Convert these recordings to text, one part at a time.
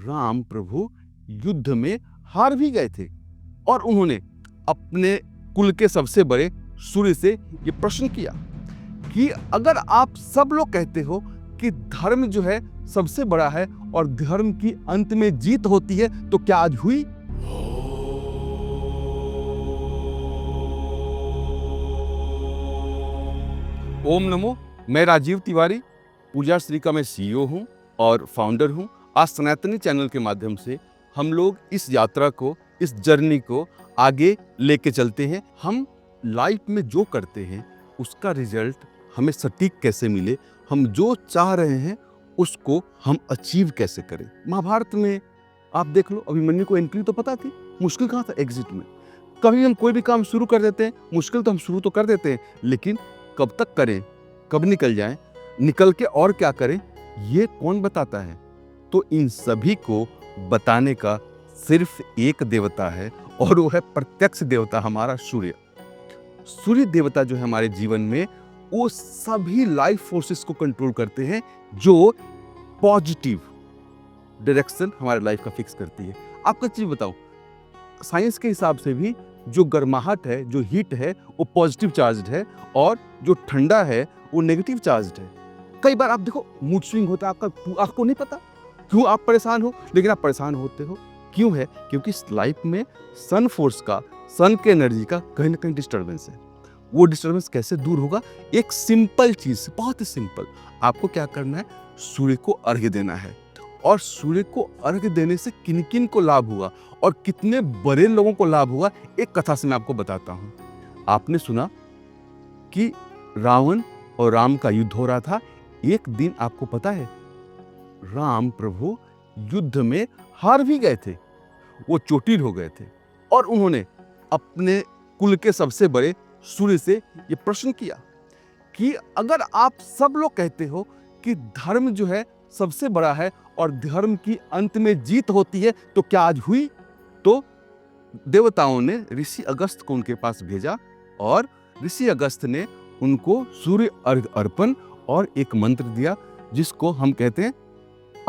राम प्रभु युद्ध में हार भी गए थे और उन्होंने अपने कुल के सबसे बड़े सूर्य से ये प्रश्न किया कि अगर आप सब लोग कहते हो कि धर्म जो है सबसे बड़ा है और धर्म की अंत में जीत होती है, तो क्या आज हुई? ओम नमो। मैं राजीव तिवारी, पूजा श्री का मैं CEO हूं और फाउंडर हूं। आज सनातनी चैनल के माध्यम से हम लोग इस यात्रा को, इस जर्नी को आगे लेके चलते हैं। हम लाइफ में जो करते हैं उसका रिजल्ट हमें सटीक कैसे मिले, हम जो चाह रहे हैं उसको हम अचीव कैसे करें। महाभारत में आप देख लो, अभिमन्यु को एंट्री तो पता थी, मुश्किल कहाँ था एग्जिट में। कभी हम कोई भी काम शुरू कर देते हैं, मुश्किल तो हम शुरू तो कर देते हैं, लेकिन कब तक करें, कब निकल जाएं, निकल के और क्या करें, ये कौन बताता है? तो इन सभी को बताने का सिर्फ एक देवता है और वो है प्रत्यक्ष देवता, हमारा सूर्य। सूर्य देवता जो है हमारे जीवन में, वो सभी लाइफ फोर्सेस को कंट्रोल करते हैं जो पॉजिटिव डायरेक्शन हमारे लाइफ का फिक्स करती है। आपका चीज बताओ, साइंस के हिसाब से भी जो गर्माहट है, जो हीट है, वो पॉजिटिव चार्ज्ड है और जो ठंडा है वो नेगेटिव चार्ज्ड है। कई बार आप देखो मूड स्विंग होता है आपका, आपको नहीं पता क्यों आप परेशान हो, लेकिन आप परेशान होते हो। क्यों है? क्योंकि इस लाइफ में सन फोर्स का, सन के एनर्जी का कहीं ना कहीं डिस्टर्बेंस है। वो डिस्टर्बेंस कैसे दूर होगा? एक सिंपल चीज, बहुत ही सिंपल। आपको क्या करना है? सूर्य को अर्घ्य देना है। और सूर्य को अर्घ्य देने से किन किन को लाभ हुआ और कितने बड़े लोगों को लाभ हुआ, एक कथा से मैं आपको बताता हूं। आपने सुना कि रावण और राम का युद्ध हो रहा था। एक दिन आपको पता है राम प्रभु युद्ध में हार भी गए थे, वो चोटिल हो गए थे और उन्होंने अपने कुल के सबसे बड़े सूर्य से ये प्रश्न किया कि अगर आप सब लोग कहते हो कि धर्म जो है सबसे बड़ा है और धर्म की अंत में जीत होती है, तो क्या आज हुई? तो देवताओं ने ऋषि अगस्त को उनके पास भेजा और ऋषि अगस्त ने उनको सूर्य अर्घ अर्पण और एक मंत्र दिया जिसको हम कहते हैं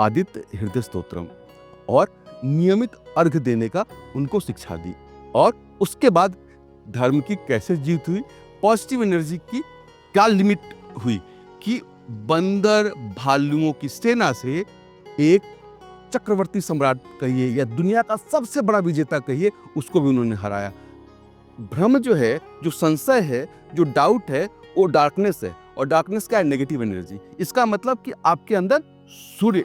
आदित्य हृदय स्तोत्रम, और नियमित अर्घ देने का उनको शिक्षा दी। और उसके बाद धर्म की कैसे जीत हुई, पॉजिटिव एनर्जी की क्या लिमिट हुई कि बंदर भालुओं की सेना से एक चक्रवर्ती सम्राट कहिए या दुनिया का सबसे बड़ा विजेता कहिए, उसको भी उन्होंने हराया। भ्रम जो है, जो संशय है, जो डाउट है, वो डार्कनेस है। और डार्कनेस क्या है? Negative energy. इसका मतलब कि आपके अंदर सूर्य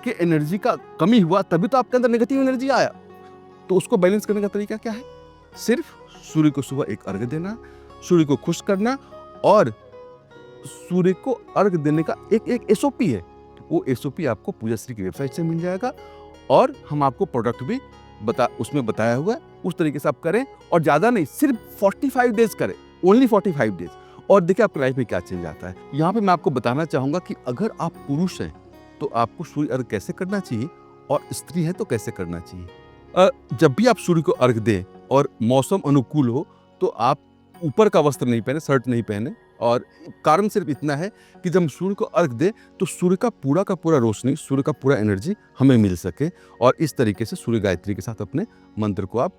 के एनर्जी का कमी हुआ, तभी तो आपके अंदर नेगेटिव एनर्जी आया। तो उसको बैलेंस करने का तरीका क्या है? सिर्फ सूर्य को सुबह एक अर्घ देना, सूर्य को खुश करना, और सूर्य को अर्घ देने का एक SOP है। वो SOP आपको पूजा श्री की वेबसाइट से मिल जाएगा और हम आपको प्रोडक्ट भी उसमें बताया हुआ है। उस तरीके से आप करें और ज्यादा नहीं, सिर्फ 45 डेज करें, ओनली 45 डेज, और देखिए आपकी लाइफ में क्या चेंज आता है। यहाँ पे मैं आपको बताना चाहूंगा कि अगर आप पुरुष हैं तो आपको सूर्य अर्घ कैसे करना चाहिए और स्त्री है तो कैसे करना चाहिए। जब भी आप सूर्य को अर्घ दें और मौसम अनुकूल हो तो आप ऊपर का वस्त्र नहीं पहने, शर्ट नहीं पहने। और कारण सिर्फ इतना है कि जब हम सूर्य को अर्घ दें तो सूर्य का पूरा रोशनी, सूर्य का पूरा एनर्जी हमें मिल सके, और इस तरीके से सूर्य गायत्री के साथ अपने मंत्र को आप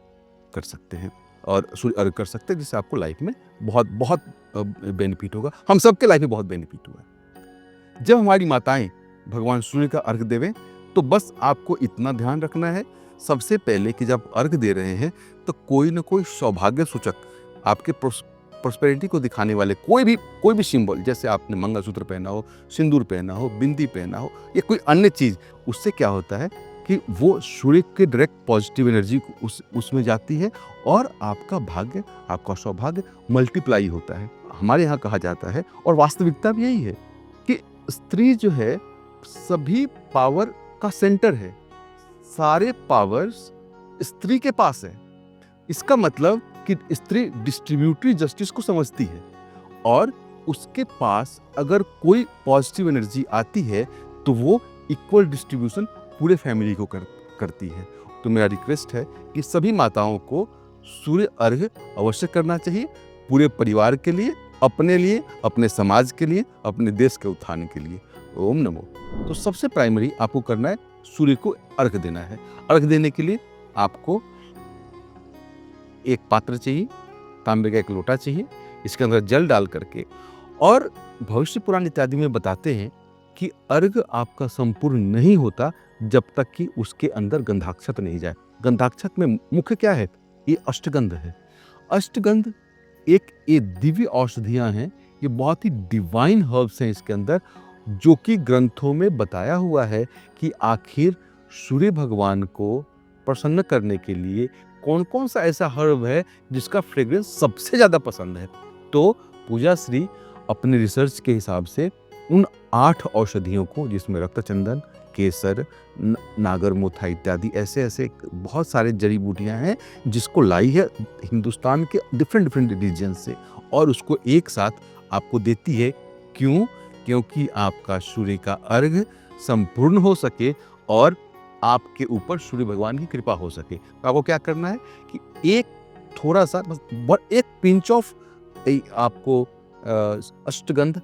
कर सकते हैं और सूर्य अर्घ कर सकते हैं, जिससे आपको लाइफ में बहुत बहुत बेनिफिट होगा। हम सबके लाइफ में बहुत बेनिफिट हुआ है। जब हमारी माताएं भगवान सूर्य का अर्घ देवें तो बस आपको इतना ध्यान रखना है सबसे पहले कि जब अर्घ दे रहे हैं तो कोई ना कोई सौभाग्य सूचक, आपके प्रोस्पेरिटी को दिखाने वाले कोई भी सिंबल, जैसे आपने मंगलसूत्र पहना हो, सिंदूर पहना हो, बिंदी पहना हो या कोई अन्य चीज, उससे क्या होता है कि वो सूर्य के डायरेक्ट पॉजिटिव एनर्जी उसमें जाती है और आपका भाग्य, आपका सौभाग्य मल्टीप्लाई होता है। हमारे यहाँ कहा जाता है, और वास्तविकता भी यही है, कि स्त्री जो है सभी पावर का सेंटर है, सारे पावर्स स्त्री के पास है। इसका मतलब कि स्त्री डिस्ट्रीब्यूटरी जस्टिस को समझती है और उसके पास अगर कोई पॉजिटिव एनर्जी आती है तो वो इक्वल डिस्ट्रीब्यूशन पूरे फैमिली को करती है। तो मेरा रिक्वेस्ट है कि सभी माताओं को सूर्य अर्घ अवश्य करना चाहिए, पूरे परिवार के लिए, अपने समाज के लिए, अपने देश के उत्थान के लिए। ओम नमो। तो सबसे प्राइमरी आपको करना है सूर्य को अर्घ देना है। अर्घ देने के लिए आपको एक पात्र चाहिए, तांबे का एक लोटा चाहिए, इसके अंदर जल डाल करके, और भविष्य पुराण इत्यादि में बताते हैं कि अर्घ आपका संपूर्ण नहीं होता जब तक कि उसके अंदर गंधाक्षत नहीं जाए। गंधाक्षत में मुख्य क्या है? ये अष्टगंध है। अष्टगंध ये दिव्य औषधियां हैं, ये बहुत ही डिवाइन हर्ब्स हैं इसके अंदर, जो कि ग्रंथों में बताया हुआ है कि आखिर सूर्य भगवान को प्रसन्न करने के लिए कौन कौन सा ऐसा हर्ब है जिसका फ्रेग्रेंस सबसे ज़्यादा पसंद है। तो पूजा श्री अपने रिसर्च के हिसाब से उन 8 औषधियों को, जिसमें रक्तचंदन, केसर, नागरमोथा इत्यादि ऐसे ऐसे बहुत सारे जड़ी बूटियां हैं, जिसको लाई है हिंदुस्तान के डिफरेंट रीजन से, और उसको एक साथ आपको देती है। क्यों? क्योंकि आपका सूर्य का अर्घ संपूर्ण हो सके और आपके ऊपर सूर्य भगवान की कृपा हो सके। तो आपको क्या करना है कि एक थोड़ा सा, बस एक पिंच ऑफ आपको अष्टगंध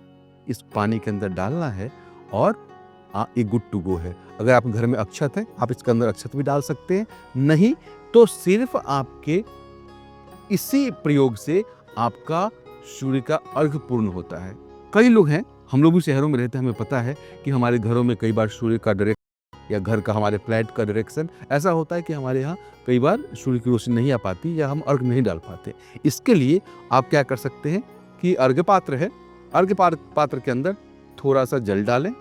इस पानी के अंदर डालना है, और ये गुड टू गो है। अगर आपके घर में अक्षत है, आप इसके अंदर अक्षत भी डाल सकते हैं, नहीं तो सिर्फ आपके इसी प्रयोग से आपका सूर्य का अर्घ पूर्ण होता है। कई लोग हैं, हम लोग भी शहरों में रहते हैं, हमें पता है कि हमारे घरों में कई बार सूर्य का डायरेक्ट, या घर का हमारे फ्लैट का डायरेक्शन ऐसा होता है कि हमारे यहाँ कई बार सूर्य की रोशनी नहीं आ पाती, या हम अर्घ नहीं डाल पाते। इसके लिए आप क्या कर सकते हैं कि अर्घ्य पात्र है, अर्घ्य पात्र के अंदर थोड़ा सा जल डालें,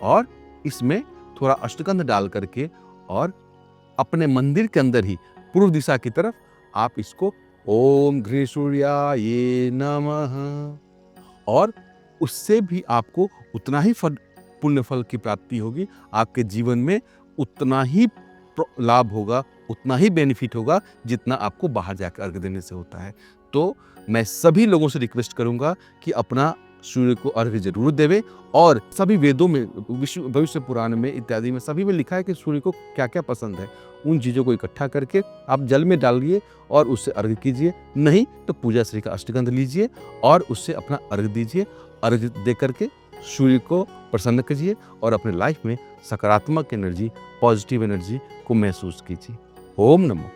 और इसमें थोड़ा अष्टगंध डाल करके, और अपने मंदिर के अंदर ही पूर्व दिशा की तरफ आप इसको ओम घृ सूर्याय नमः, और उससे भी आपको उतना ही पुण्य फल की प्राप्ति होगी। आपके जीवन में उतना ही लाभ होगा, उतना ही बेनिफिट होगा, जितना आपको बाहर जाकर अर्घ देने से होता है। तो मैं सभी लोगों से रिक्वेस्ट करूंगा कि अपना सूर्य को अर्घ जरूर देवे, और सभी वेदों में, भविष्य पुराण में इत्यादि में सभी में लिखा है कि सूर्य को क्या क्या पसंद है। उन चीज़ों को इकट्ठा करके आप जल में डालिए और उससे अर्घ कीजिए, नहीं तो पूजा श्री का अष्टगंध लीजिए और उससे अपना अर्घ दीजिए। अर्घ दे करके सूर्य को प्रसन्न कीजिए और अपने लाइफ में सकारात्मक एनर्जी, पॉजिटिव एनर्जी को महसूस कीजिए। ओम नमो